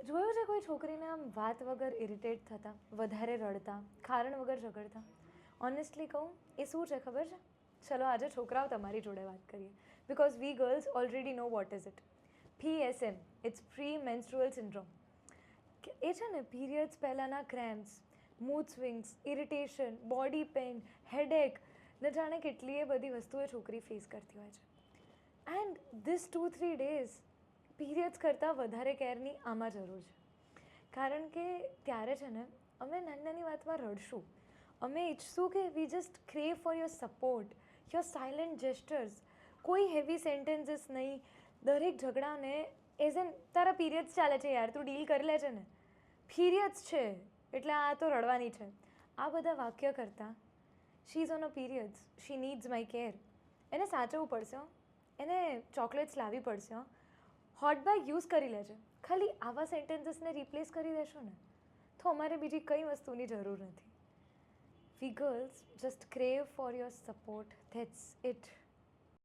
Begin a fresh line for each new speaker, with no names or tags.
જોયું છે કોઈ છોકરીને આમ વાત વગર ઇરિટેટ થતા, વધારે રડતા, કારણ વગર ઝઘડતા? ઓનેસ્ટલી કહું, એ શું છે ખબર છે? ચલો આજે છોકરાઓ તમારી જોડે વાત કરીએ, because we girls already know what is it. PSM, it's pre menstrual syndrome. એ છે ને પીરિયડ્સ પહેલાંના cramps, mood swings, irritation, body pain, headache, ને જાણે કેટલીય બધી વસ્તુઓ છોકરી ફેસ કરતી હોય છે. એન્ડ ધીસ 2-3 ડેઝ પીરિયડ્સ કરતાં વધારે કેરની આમાં જરૂર છે. કારણ કે ત્યારે છે ને અમે નાની નાની વાતમાં રડશું. અમે ઈચ્છશું કે we just crave for your support, your silent gestures. કોઈ હેવી સેન્ટેન્સીસ નહીં. દરેક ઝઘડાને એઝ એન તારા પીરિયડ્સ ચાલે છે યાર, તું ડીલ કરી લે છે ને, પીરિયડ્સ છે એટલે આ તો રડવાની છે. આ બધા વાક્ય કરતાં she is on a periods, she needs my care. એને સાચવવું પડશે, એને ચોકલેટ્સ લાવવી પડશે, હોટ બેગ યુઝ કરી લેજે. ખાલી આવા સેન્ટેન્સીસને રિપ્લેસ કરી દેશો ને તો અમારે બીજી કઈ વસ્તુની જરૂર નથી. We girls just crave for your support, that's it.